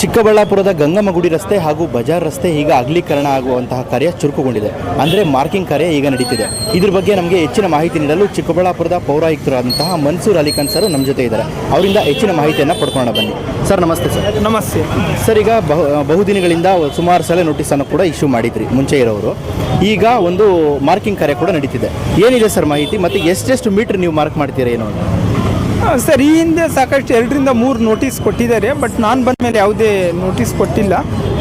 ಚಿಕ್ಕಬಳ್ಳಾಪುರದ ಗಂಗಮ್ಮಗುಡಿ ರಸ್ತೆ ಹಾಗೂ ಬಜಾರ್ ರಸ್ತೆ ಈಗ ಅಗಲೀಕರಣ ಆಗುವಂತಹ ಕಾರ್ಯ ಚುರುಕುಗೊಂಡಿದೆ. ಅಂದರೆ ಮಾರ್ಕಿಂಗ್ ಕಾರ್ಯ ಈಗ ನಡೀತಿದೆ. ಇದ್ರ ಬಗ್ಗೆ ನಮಗೆ ಹೆಚ್ಚಿನ ಮಾಹಿತಿ ನೀಡಲು ಚಿಕ್ಕಬಳ್ಳಾಪುರದ ಪೌರಾಯುಕ್ತರಾದಂತಹ ಮನ್ಸೂರ್ ಅಲಿಖಾನ್ ಸರ್ ನಮ್ಮ ಜೊತೆ ಇದ್ದಾರೆ. ಅವರಿಂದ ಹೆಚ್ಚಿನ ಮಾಹಿತಿಯನ್ನು ಪಡ್ಕೊಳ್ಳೋಣ ಬನ್ನಿ. ಸರ್ ನಮಸ್ತೆ. ಸರ್ ನಮಸ್ತೆ. ಸರ್, ಈಗ ಬಹುದಿನಗಳಿಂದ ಸುಮಾರು ಸಲ ನೋಟಿಸನ್ನು ಕೂಡ ಇಶ್ಯೂ ಮಾಡಿದ್ರಿ ಮುಂಚೆ ಇರೋರು. ಈಗ ಒಂದು ಮಾರ್ಕಿಂಗ್ ಕಾರ್ಯ ಕೂಡ ನಡೀತಿದೆ. ಏನಿದೆ ಸರ್ ಮಾಹಿತಿ, ಮತ್ತು ಎಷ್ಟೆಷ್ಟು ಮೀಟ್ರ್ ನೀವು ಮಾರ್ಕ್ ಮಾಡ್ತೀರಾ ಏನು? ಸರ್, ಈ ಹಿಂದೆ ಸಾಕಷ್ಟು 2-3 ನೋಟಿಸ್ ಕೊಟ್ಟಿದ್ದಾರೆ. ಬಟ್ ನಾನು ಬಂದ ಮೇಲೆ ಯಾವುದೇ ನೋಟಿಸ್ ಕೊಟ್ಟಿಲ್ಲ.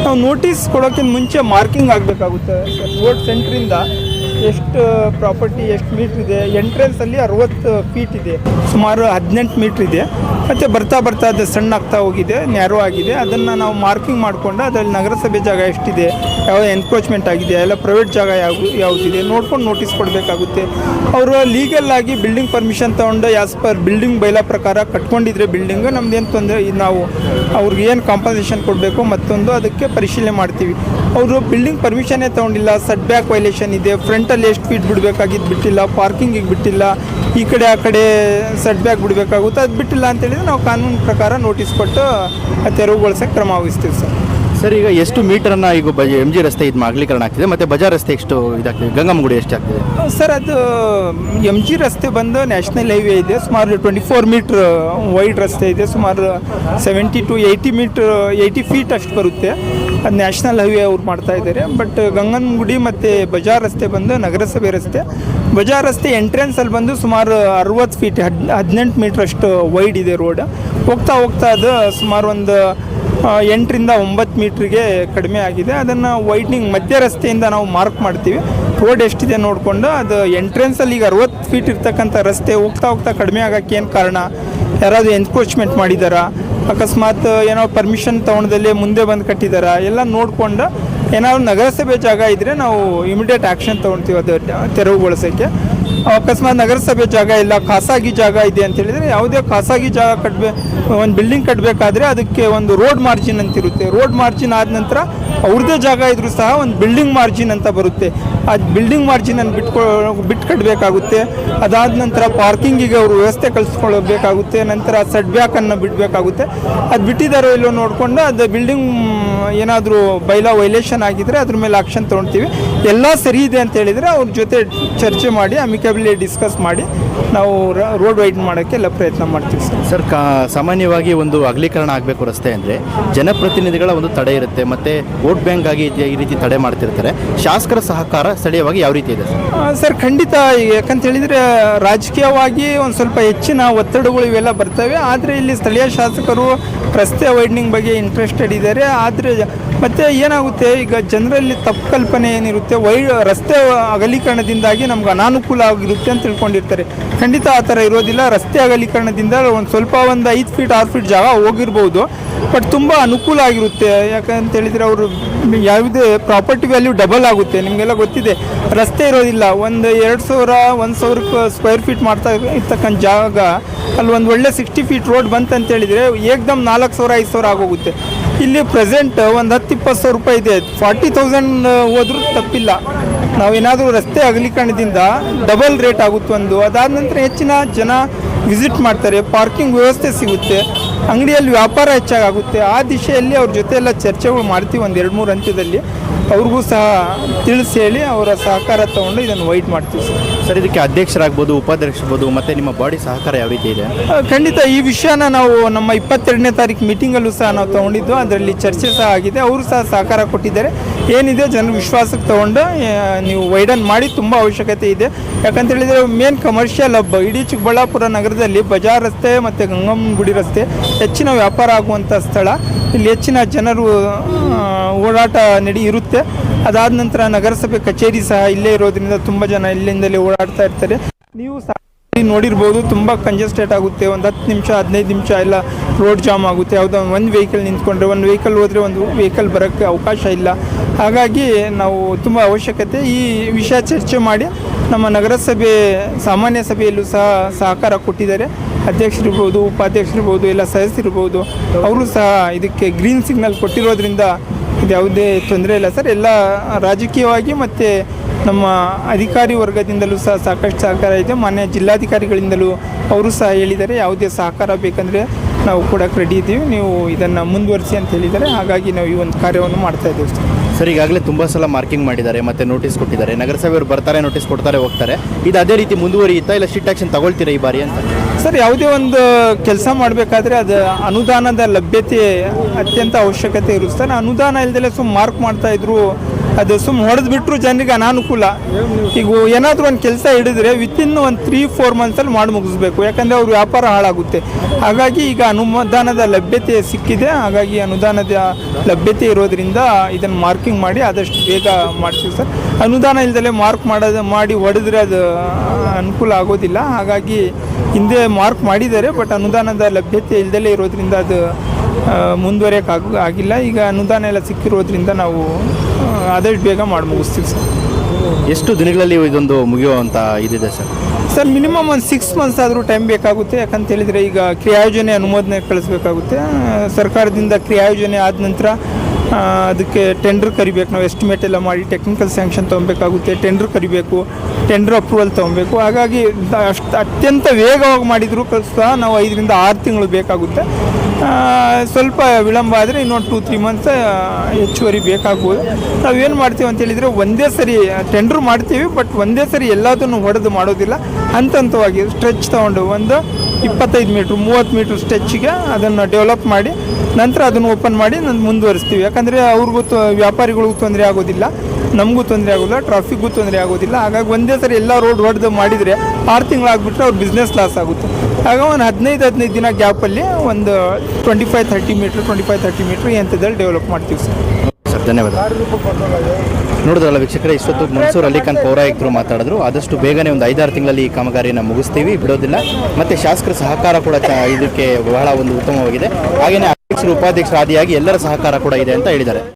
ನಾವು ನೋಟಿಸ್ ಕೊಡೋಕ್ಕಿಂತ ಮುಂಚೆ ಮಾರ್ಕಿಂಗ್ ಆಗಬೇಕಾಗುತ್ತೆ. ರೋಡ್ ಸೆಂಟ್ರಿಂದ ಎಷ್ಟು ಪ್ರಾಪರ್ಟಿ ಎಷ್ಟು ಮೀಟ್ರ್ ಇದೆ, ಎಂಟ್ರೆನ್ಸಲ್ಲಿ 60 ಫೀಟ್ ಇದೆ, ಸುಮಾರು 18 ಮೀಟ್ರ್ ಇದೆ. ಮತ್ತು ಬರ್ತಾ ಅದು ಸಣ್ಣ ಆಗ್ತಾ ಹೋಗಿದೆ, ನ್ಯಾರೋ ಆಗಿದೆ. ಅದನ್ನು ನಾವು ಮಾರ್ಕಿಂಗ್ ಮಾಡಿಕೊಂಡು ಅದರಲ್ಲಿ ನಗರಸಭೆ ಜಾಗ ಎಷ್ಟಿದೆ, ಯಾವ ಎನ್ಕ್ರೋಚ್ಮೆಂಟ್ ಆಗಿದೆ, ಎಲ್ಲ ಪ್ರೈವೇಟ್ ಜಾಗ ಯಾವುದಿದೆ ನೋಡ್ಕೊಂಡು ನೋಟಿಸ್ ಕೊಡಬೇಕಾಗುತ್ತೆ. ಅವರು ಲೀಗಲ್ ಆಗಿ ಬಿಲ್ಡಿಂಗ್ ಪರ್ಮಿಷನ್ ತೊಗೊಂಡು ಆ್ಯಸ್ ಪರ್ ಬಿಲ್ಡಿಂಗ್ ಬೈಲಾ ಪ್ರಕಾರ ಕಟ್ಕೊಂಡಿದ್ರೆ ಬಿಲ್ಡಿಂಗ್ ನಮ್ದೇನು ತೊಂದರೆ, ನಾವು ಅವ್ರಿಗೆ ಏನು ಕಾಂಪನ್ಸೇಷನ್ ಕೊಡಬೇಕು ಮತ್ತೊಂದು ಅದಕ್ಕೆ ಪರಿಶೀಲನೆ ಮಾಡ್ತೀವಿ. ಅವರು ಬಿಲ್ಡಿಂಗ್ ಪರ್ಮಿಷನ್ನೇ ತೊಗೊಂಡಿಲ್ಲ, ಸೆಟ್ ಬ್ಯಾಕ್ ವೈಲೇಷನ್ ಇದೆ, ಫ್ರಂಟಲ್ಲಿ ಎಷ್ಟು ಫೀಟ್ ಬಿಡಬೇಕಾಗಿದ್ದು ಬಿಟ್ಟಿಲ್ಲ, ಪಾರ್ಕಿಂಗಿಗೆ ಬಿಟ್ಟಿಲ್ಲ, ಈ ಕಡೆ ಆ ಕಡೆ ಸೆಟ್ ಬ್ಯಾಕ್ ಬಿಡಬೇಕಾಗುತ್ತೆ, ಅದು ಬಿಟ್ಟಿಲ್ಲ ಅಂತೇಳಿದರೆ ನಾವು ಕಾನೂನು ಪ್ರಕಾರ ನೋಟಿಸ್ ಕೊಟ್ಟು ತೆರವುಗೊಳಿಸೋಕ್ಕೆ ಕ್ರಮ ವಹಿಸ್ತೀವಿ ಸರ್. ಸರ್, ಈಗ ಎಷ್ಟು ಮೀಟರನ್ನು ಈಗ MG ರಸ್ತೆ ಇದು ಅಗಲೀಕರಣ ಆಗ್ತಿದೆ, ಮತ್ತು ಬಜಾರ್ ರಸ್ತೆ ಎಷ್ಟು ಇದಾಗ್ತಿದೆ, ಗಂಗಮ್ಮಗುಡಿ ಎಷ್ಟು ಆಗ್ತಿದೆ? ಸರ್, ಅದು MG ರಸ್ತೆ ಬಂದು ನ್ಯಾಷನಲ್ ಹೈವೇ ಇದೆ, ಸುಮಾರು 24 ಮೀಟ್ರ್ ವೈಡ್ ರಸ್ತೆ ಇದೆ, ಸುಮಾರು 70 to 80 ಫೀಟ್ ಅಷ್ಟು ಬರುತ್ತೆ. ಅದು ನ್ಯಾಷನಲ್ ಹೈವೇ ಅವ್ರು ಮಾಡ್ತಾ ಇದ್ದಾರೆ. ಬಟ್ ಗಂಗಮ್ಮಗುಡಿ ಮತ್ತು ಬಜಾರ್ ರಸ್ತೆ ಬಂದು ನಗರಸಭೆ ರಸ್ತೆ. ಬಜಾರ್ ರಸ್ತೆ ಎಂಟ್ರೆನ್ಸಲ್ಲಿ ಬಂದು ಸುಮಾರು 60 ಫೀಟ್ 18 ಮೀಟ್ರ್ ಅಷ್ಟು ವೈಡ್ ಇದೆ ರೋಡ್. ಹೋಗ್ತಾ ಅದು ಸುಮಾರು ಒಂದು 8-9 ಮೀಟ್ರಿಗೆ ಕಡಿಮೆ ಆಗಿದೆ. ಅದನ್ನು ವೈಡ್ನಿಂಗ್ ಮಧ್ಯ ರಸ್ತೆಯಿಂದ ನಾವು ಮಾರ್ಕ್ ಮಾಡ್ತೀವಿ. ರೋಡ್ ಎಷ್ಟಿದೆ ನೋಡಿಕೊಂಡು ಅದು ಎಂಟ್ರೆನ್ಸಲ್ಲಿ ಈಗ 60 ಫೀಟ್ ಇರ್ತಕ್ಕಂಥ ರಸ್ತೆ ಹೋಗ್ತಾ ಕಡಿಮೆ ಆಗೋಕ್ಕೆ ಏನು ಕಾರಣ, ಯಾರಾದರೂ ಎನ್ಕ್ರೋಚ್ಮೆಂಟ್ ಮಾಡಿದಾರಾ, ಅಕಸ್ಮಾತ್ ಏನೋ ಪರ್ಮಿಷನ್ ತೊಗೊಂಡಲ್ಲೇ ಮುಂದೆ ಬಂದು ಕಟ್ಟಿದಾರಾ, ಎಲ್ಲ ನೋಡಿಕೊಂಡು ಏನಾದ್ರು ನಗರಸಭೆ ಜಾಗ ಇದ್ದರೆ ನಾವು ಇಮಿಡಿಯೇಟ್ ಆ್ಯಕ್ಷನ್ ತೊಗೊಳ್ತೀವಿ ಅದು ತೆರವುಗೊಳಿಸೋಕ್ಕೆ. ಅಕಸ್ಮಾತ್ ನಗರಸಭೆ ಜಾಗ ಇಲ್ಲ, ಖಾಸಗಿ ಜಾಗ ಇದೆ ಅಂತೇಳಿದರೆ ಯಾವುದೇ ಖಾಸಗಿ ಜಾಗ ಒಂದು ಬಿಲ್ಡಿಂಗ್ ಕಟ್ಟಬೇಕಾದ್ರೆ ಅದಕ್ಕೆ ಒಂದು ರೋಡ್ ಮಾರ್ಜಿನ್ ಅಂತಿರುತ್ತೆ. ರೋಡ್ ಮಾರ್ಜಿನ್ ಆದ ನಂತರ ಅವ್ರದ್ದೇ ಜಾಗ ಇದ್ರೂ ಸಹ ಒಂದು ಬಿಲ್ಡಿಂಗ್ ಮಾರ್ಜಿನ್ ಅಂತ ಬರುತ್ತೆ. ಆ ಬಿಲ್ಡಿಂಗ್ ಮಾರ್ಜಿನನ್ನು ಬಿಟ್ಟು ಕಟ್ಟಬೇಕಾಗುತ್ತೆ. ಅದಾದ ನಂತರ ಪಾರ್ಕಿಂಗಿಗೆ ಅವರು ವ್ಯವಸ್ಥೆ ಕಳಿಸ್ಕೊಳ್ಬೇಕಾಗುತ್ತೆ. ನಂತರ ಸೆಟ್ ಬ್ಯಾಕನ್ನು ಬಿಡಬೇಕಾಗುತ್ತೆ. ಅದು ಬಿಟ್ಟಿದ್ದಾರೋ ಇಲ್ಲೋ ನೋಡಿಕೊಂಡು ಅದು ಬಿಲ್ಡಿಂಗ್ ಏನಾದರೂ ಬೈಲಾ ವೈಲೇಷನ್ ಆಗಿದ್ದರೆ ಅದ್ರ ಮೇಲೆ ಆಕ್ಷನ್ ತೊಗೊಳ್ತೀವಿ. ಎಲ್ಲ ಸರಿ ಇದೆ ಅಂತ ಹೇಳಿದರೆ ಅವ್ರ ಜೊತೆ ಚರ್ಚೆ ಮಾಡಿ ಅಮಿಕಬಲಿ ಡಿಸ್ಕಸ್ ಮಾಡಿ ನಾವು ರೋಡ್ ವೈಡ್ ಮಾಡೋಕ್ಕೆ ಎಲ್ಲ ಪ್ರಯತ್ನ ಮಾಡ್ತೀವಿ ಸರ್. ಸಾಮಾನ್ಯವಾಗಿ ಒಂದು ಅಗಲೀಕರಣ ಆಗಬೇಕು ರಸ್ತೆ ಅಂದರೆ ಜನಪ್ರತಿನಿಧಿಗಳ ಒಂದು ತಡೆ ಇರುತ್ತೆ, ಮತ್ತು ವೋಟ್ ಬ್ಯಾಂಕ್ ಆಗಿ ಈ ರೀತಿ ತಡೆ ಮಾಡ್ತಿರ್ತಾರೆ. ಶಾಸಕರ ಸಹಕಾರ ಸ್ಥಳೀಯವಾಗಿ ಯಾವ ರೀತಿ ಇದೆ ಸರ್? ಖಂಡಿತ. ಯಾಕಂತ ಹೇಳಿದರೆ ರಾಜಕೀಯವಾಗಿ ಒಂದು ಸ್ವಲ್ಪ ಹೆಚ್ಚಿನ ಒತ್ತಡಗಳು ಇವೆಲ್ಲ ಬರ್ತವೆ. ಆದರೆ ಇಲ್ಲಿ ಸ್ಥಳೀಯ ಶಾಸಕರು ರಸ್ತೆ ವೈಡ್ನಿಂಗ್ ಬಗ್ಗೆ ಇಂಟ್ರೆಸ್ಟೆಡ್ ಇದ್ದಾರೆ. ಆದರೆ ಮತ್ತು ಏನಾಗುತ್ತೆ, ಈಗ ಜನರಲ್ಲಿ ತಪ್ಪು ಕಲ್ಪನೆ ಏನಿರುತ್ತೆ, ರಸ್ತೆ ಅಗಲೀಕರಣದಿಂದಾಗಿ ನಮ್ಗೆ ಅನಾನುಕೂಲ ಆಗಿರುತ್ತೆ ಅಂತ ತಿಳ್ಕೊಂಡಿರ್ತಾರೆ. ಖಂಡಿತ ಆ ಥರ ಇರೋದಿಲ್ಲ. ರಸ್ತೆ ಅಗಲೀಕರಣದಿಂದ ಒಂದು 5 ಫೀಟ್ 6 ಫೀಟ್ ಜಾಗ ಹೋಗಿರ್ಬೋದು, ಬಟ್ ತುಂಬ ಅನುಕೂಲ ಆಗಿರುತ್ತೆ. ಯಾಕಂತ ಹೇಳಿದರೆ ಅವರು ಯಾವುದೇ ಪ್ರಾಪರ್ಟಿ ವ್ಯಾಲ್ಯೂ ಡಬಲ್ ಆಗುತ್ತೆ. ನಿಮಗೆಲ್ಲ ಗೊತ್ತಿದೆ, ರಸ್ತೆ ಇರೋದಿಲ್ಲ. ಒಂದು 2,000-1,000 ಸ್ಕ್ವೇರ್ ಫೀಟ್ ಮಾಡ್ತಾ ಇರ್ತಕ್ಕಂಥ ಜಾಗ ಅಲ್ಲಿ ಒಂದು ಒಳ್ಳೆ 60 ಫೀಟ್ ರೋಡ್ ಬಂತಂತೇಳಿದರೆ ಏಕ್ದಮ್ 4,000-5,000 ಆಗೋಗುತ್ತೆ. ಇಲ್ಲಿ ಪ್ರೆಸೆಂಟ್ ಒಂದು 10-20 ಸಾವಿರ ರೂಪಾಯಿ ಇದೆ. 40,000 ಹೋದ್ರೂ ತಪ್ಪಿಲ್ಲ. ನಾವೇನಾದರೂ ರಸ್ತೆ ಅಗಲೀಕರಣದಿಂದ ಡಬಲ್ ರೇಟ್ ಆಗುತ್ತೆ ಒಂದು. ಅದಾದ ನಂತರ ಹೆಚ್ಚಿನ ಜನ ವಿಸಿಟ್ ಮಾಡ್ತಾರೆ, ಪಾರ್ಕಿಂಗ್ ವ್ಯವಸ್ಥೆ ಸಿಗುತ್ತೆ, ಅಂಗಡಿಯಲ್ಲಿ ವ್ಯಾಪಾರ ಹೆಚ್ಚಾಗುತ್ತೆ. ಆ ದಿಶೆಯಲ್ಲಿ ಅವ್ರ ಜೊತೆ ಎಲ್ಲ ಚರ್ಚೆಗಳು ಮಾಡ್ತೀವಿ. ಒಂದು 2-3 ಹಂತದಲ್ಲಿ ಅವ್ರಿಗೂ ಸಹ ತಿಳಿಸಿ ಹೇಳಿ ಅವರ ಸಹಕಾರ ತೊಗೊಂಡು ಇದನ್ನು ವೈಟ್ ಮಾಡ್ತೀವಿ ಸರ್. ಇದಕ್ಕೆ ಅಧ್ಯಕ್ಷರಾಗ್ಬೋದು, ಉಪಾಧ್ಯಕ್ಷರಾಗ್ಬೋದು, ಮತ್ತು ನಿಮ್ಮ ಬಾಡಿ ಸಹಕಾರ ಯಾವ ರೀತಿ ಇದೆ? ಖಂಡಿತ ಈ ವಿಷಯನ ನಾವು ನಮ್ಮ 22ನೇ ತಾರೀಕು ಮೀಟಿಂಗಲ್ಲೂ ಸಹ ನಾವು ತೊಗೊಂಡಿದ್ದು. ಅದರಲ್ಲಿ ಚರ್ಚೆ ಸಹ ಆಗಿದೆ. ಅವರು ಸಹ ಸಹಕಾರ ಕೊಟ್ಟಿದ್ದಾರೆ. ಏನಿದೆ ಜನರ ವಿಶ್ವಾಸಕ್ಕೆ ತೊಗೊಂಡು ನೀವು ವೈಡನ್ ಮಾಡಿ, ತುಂಬ ಅವಶ್ಯಕತೆ ಇದೆ. ಯಾಕಂತ ಹೇಳಿದರೆ ಮೇನ್ ಕಮರ್ಷಿಯಲ್ ಹಬ್ ಇಡೀ ಚಿಕ್ಕಬಳ್ಳಾಪುರ ನಗರದಲ್ಲಿ ಬಜಾರ್ ರಸ್ತೆ ಮತ್ತು ಗಂಗಮ್ಮಗುಡಿ ರಸ್ತೆ ಹೆಚ್ಚಿನ ವ್ಯಾಪಾರ ಆಗುವಂಥ ಸ್ಥಳ. ಇಲ್ಲಿ ಹೆಚ್ಚಿನ ಜನರು ಓಡಾಟ ಇರುತ್ತೆ. ಅದಾದ ನಂತರ ನಗರಸಭೆ ಕಚೇರಿ ಸಹ ಇಲ್ಲೇ ಇರೋದ್ರಿಂದ ತುಂಬ ಜನ ಇಲ್ಲಿಂದಲೇ ಓಡಾಡ್ತಾ ಇರ್ತಾರೆ. ನೀವು ಸಹ ನೋಡಿರ್ಬೋದು, ತುಂಬ ಕಂಜೆಸ್ಟೆಡ್ ಆಗುತ್ತೆ. ಒಂದು 10 ನಿಮಿಷ 15 ನಿಮಿಷ ಎಲ್ಲ ರೋಡ್ ಜಾಮ್ ಆಗುತ್ತೆ. ಯಾವುದೋ ಒಂದು ವೆಹಿಕಲ್ ನಿಂತ್ಕೊಂಡ್ರೆ ಒಂದು ವೆಹಿಕಲ್ ಹೋದರೆ ಒಂದು ವೆಹಿಕಲ್ ಬರೋಕ್ಕೆ ಅವಕಾಶ ಇಲ್ಲ. ಹಾಗಾಗಿ ನಾವು ತುಂಬ ಅವಶ್ಯಕತೆ ಈ ವಿಷಯ ಚರ್ಚೆ ಮಾಡಿ ನಮ್ಮ ನಗರಸಭೆ ಸಾಮಾನ್ಯ ಸಭೆಯಲ್ಲೂ ಸಹ ಸಹಕಾರ ಕೊಟ್ಟಿದ್ದಾರೆ. ಅಧ್ಯಕ್ಷರಿರ್ಬೋದು, ಉಪಾಧ್ಯಕ್ಷರಿರ್ಬೋದು, ಎಲ್ಲ ಸದಸ್ಯರಿರ್ಬೋದು, ಅವರು ಸಹ ಇದಕ್ಕೆ ಗ್ರೀನ್ ಸಿಗ್ನಲ್ ಕೊಟ್ಟಿರೋದ್ರಿಂದ ಇದು ಯಾವುದೇ ತೊಂದರೆ ಇಲ್ಲ ಸರ್. ಎಲ್ಲ ರಾಜಕೀಯವಾಗಿ ಮತ್ತು ನಮ್ಮ ಅಧಿಕಾರಿ ವರ್ಗದಿಂದಲೂ ಸಹ ಸಾಕಷ್ಟು ಸಹಕಾರ ಇದೆ. ಮಾನ್ಯ ಜಿಲ್ಲಾಧಿಕಾರಿಗಳಿಂದಲೂ ಅವರು ಸಹ ಹೇಳಿದ್ದಾರೆ, ಯಾವುದೇ ಸಹಕಾರ ಬೇಕಂದರೆ ನಾವು ಕೊಡೋಕ್ಕೆ ರೆಡಿ ಇದ್ದೀವಿ, ನೀವು ಇದನ್ನು ಮುಂದುವರಿಸಿ ಅಂತ ಹೇಳಿದ್ದಾರೆ. ಹಾಗಾಗಿ ನಾವು ಈ ಒಂದು ಕಾರ್ಯವನ್ನು ಮಾಡ್ತಾ ಇದ್ದೀವಿ ಸರ್. ಸರ್, ಈಗಾಗಲೇ ತುಂಬ ಸಲ ಮಾರ್ಕಿಂಗ್ ಮಾಡಿದ್ದಾರೆ ಮತ್ತು ನೋಟಿಸ್ ಕೊಟ್ಟಿದ್ದಾರೆ. ನಗರಸಭೆಯವರು ಬರ್ತಾರೆ, ನೋಟಿಸ್ ಕೊಡ್ತಾರೆ, ಹೋಗ್ತಾರೆ. ಇದು ಅದೇ ರೀತಿ ಮುಂದುವರಿಯುತ್ತಾ ಇಲ್ಲ ಸ್ಟ್ರಿಕ್ಟ್ ಆಕ್ಷನ್ ತಗೊಳ್ತೀರಾ ಈ ಬಾರಿ ಅಂತ? ಸರ್, ಯಾವುದೇ ಒಂದು ಕೆಲಸ ಮಾಡಬೇಕಾದ್ರೆ ಅದು ಅನುದಾನದ ಲಭ್ಯತೆ ಅತ್ಯಂತ ಅವಶ್ಯಕತೆ ಇರುತ್ತೆ ಸರ್. ಅನುದಾನ ಇಲ್ದಲೇ ಸುಮ್ಮನೆ ಮಾರ್ಕ್ ಮಾಡ್ತಾಯಿದ್ರು, ಅದು ಸುಮ್ಮನೆ ಹೊಡೆದು ಬಿಟ್ಟರು ಜನರಿಗೆ ಅನಾನುಕೂಲ. ಈಗ ಏನಾದರೂ ಒಂದು ಕೆಲಸ ಹಿಡಿದ್ರೆ ವಿತಿನ್ ಒಂದು 3-4 ಮಂತ್ಸಲ್ಲಿ ಮಾಡಿ ಮುಗಿಸ್ಬೇಕು, ಯಾಕಂದರೆ ಅವ್ರ ವ್ಯಾಪಾರ ಹಾಳಾಗುತ್ತೆ. ಹಾಗಾಗಿ ಈಗ ಅನುದಾನದ ಲಭ್ಯತೆ ಸಿಕ್ಕಿದೆ. ಹಾಗಾಗಿ ಅನುದಾನದ ಲಭ್ಯತೆ ಇರೋದ್ರಿಂದ ಇದನ್ನು ಮಾರ್ಕಿಂಗ್ ಮಾಡಿ ಆದಷ್ಟು ಬೇಗ ಮಾಡ್ತೀವಿ ಸರ್. ಅನುದಾನ ಇಲ್ದಲೇ ಮಾರ್ಕ್ ಮಾಡಿ ಹೊಡೆದ್ರೆ ಅದು ಅನುಕೂಲ ಆಗೋದಿಲ್ಲ. ಹಾಗಾಗಿ ಹಿಂದೆ ಮಾರ್ಕ್ ಮಾಡಿದ್ದಾರೆ, ಬಟ್ ಅನುದಾನದ ಲಭ್ಯತೆ ಇಲ್ದಲೇ ಇರೋದ್ರಿಂದ ಅದು ಮುಂದುವರಿಯೋಕೆ ಆಗಿಲ್ಲ. ಈಗ ಅನುದಾನ ಎಲ್ಲ ಸಿಕ್ಕಿರೋದ್ರಿಂದ ನಾವು ಆದಷ್ಟು ಬೇಗ ಮಾಡಿ ಮುಗಿಸ್ತೀವಿ ಸರ್. ಎಷ್ಟು ದಿನಗಳಲ್ಲಿ ಇದೊಂದು ಮುಗಿಯುವಂಥ ಇದಿದೆ ಸರ್? ಸರ್, ಮಿನಿಮಮ್ ಒಂದು 6 ಮಂತ್ಸ್ ಆದರೂ ಟೈಮ್ ಬೇಕಾಗುತ್ತೆ. ಯಾಕಂತ ಹೇಳಿದರೆ ಈಗ ಕ್ರಿಯಾಯೋಜನೆ ಅನುಮೋದನೆ ಕಳಿಸ್ಬೇಕಾಗುತ್ತೆ. ಸರ್ಕಾರದಿಂದ ಕ್ರಿಯಾಯೋಜನೆ ಆದ ನಂತರ ಅದಕ್ಕೆ ಟೆಂಡರ್ ಕರಿಬೇಕು. ನಾವು ಎಸ್ಟಿಮೇಟ್ ಎಲ್ಲ ಮಾಡಿ ಟೆಕ್ನಿಕಲ್ ಸ್ಯಾಂಕ್ಷನ್ ತೊಗೊಬೇಕಾಗುತ್ತೆ, ಟೆಂಡರ್ ಕರಿಬೇಕು, ಟೆಂಡರ್ ಅಪ್ರೂವಲ್ ತೊಗೊಬೇಕು. ಹಾಗಾಗಿ ಅತ್ಯಂತ ವೇಗವಾಗಿ ಮಾಡಿದರೂ ಸಹ ನಾವು 5-6 ತಿಂಗಳು ಬೇಕಾಗುತ್ತೆ. ಸ್ವಲ್ಪ ವಿಳಂಬ ಆದರೆ ಇನ್ನೊಂದು 2-3 ಮಂತ್ಸ್ ಹೆಚ್ಚುವರಿ ಬೇಕಾಗ್ಬೋದು. ನಾವೇನು ಮಾಡ್ತೀವಿ ಅಂತ ಹೇಳಿದರೆ ಒಂದೇ ಸರಿ ಟೆಂಡ್ರ್ ಮಾಡ್ತೀವಿ, ಬಟ್ ಒಂದೇ ಸರಿ ಎಲ್ಲದನ್ನು ಹೊಡೆದು ಮಾಡೋದಿಲ್ಲ. ಹಂತವಾಗಿ ಸ್ಟ್ರೆಚ್ ತೊಗೊಂಡು ಒಂದು 25 ಮೀಟ್ರ್ 30 ಮೀಟ್ರ್ ಸ್ಟ್ರೆಚ್ಗೆ ಅದನ್ನು ಡೆವಲಪ್ ಮಾಡಿ ನಂತರ ಅದನ್ನು ಓಪನ್ ಮಾಡಿ ಮುಂದುವರಿಸ್ತೀವಿ. ಯಾಕಂದರೆ ಅವ್ರಿಗೂ ವ್ಯಾಪಾರಿಗಳಿಗೂ ತೊಂದರೆ ಆಗೋದಿಲ್ಲ, ನಮಗೂ ತೊಂದರೆ ಆಗೋಲ್ಲ, ಟ್ರಾಫಿಕ್ಗೂ ತೊಂದರೆ ಆಗೋದಿಲ್ಲ. ಹಾಗಾಗಿ ಒಂದೇ ಸರಿ ಎಲ್ಲ ರೋಡ್ ಹೊಡೆದು ಮಾಡಿದರೆ 6 ತಿಂಗಳಾಗ್ಬಿಟ್ರೆ ಅವ್ರ ಬಿಸ್ನೆಸ್ ಲಾಸ್ ಆಗುತ್ತೆ. ಆಗ ಒಂದು 15 ದಿನ ಗ್ಯಾಪಲ್ಲಿ ಒಂದು 25-30 ಮೀಟ್ರ್ ಈ ಹಂತದಲ್ಲಿ ಡೆವಲಪ್ ಮಾಡ್ತೀವಿ ಸರ್. ಸರ್, ಧನ್ಯವಾದ. ನೋಡಿದ್ರಲ್ಲ ವೀಕ್ಷಕರೇ, ಇಷ್ಟೊತ್ತು ಮನ್ಸೂರ್ ಅಲಿಖಾನ್ ಪೌರಾಯುಕ್ತರು ಮಾತಾಡಿದ್ರು. ಆದಷ್ಟು ಬೇಗನೆ ಒಂದು 5-6 ತಿಂಗಳಲ್ಲಿ ಈ ಕಾಮಗಾರಿಯನ್ನು ಮುಗಿಸ್ತೀವಿ, ಬಿಡೋದಿಲ್ಲ. ಮತ್ತು ಶಾಸಕರ ಸಹಕಾರ ಕೂಡ ಇದಕ್ಕೆ ಬಹಳ ಒಂದು ಉತ್ತಮವಾಗಿದೆ. ಹಾಗೆಯೇ ಅಧ್ಯಕ್ಷರು, ಉಪಾಧ್ಯಕ್ಷರು ಆದಿಯಾಗಿ ಎಲ್ಲರ ಸಹಕಾರ ಕೂಡ ಇದೆ ಅಂತ ಹೇಳಿದ್ದಾರೆ.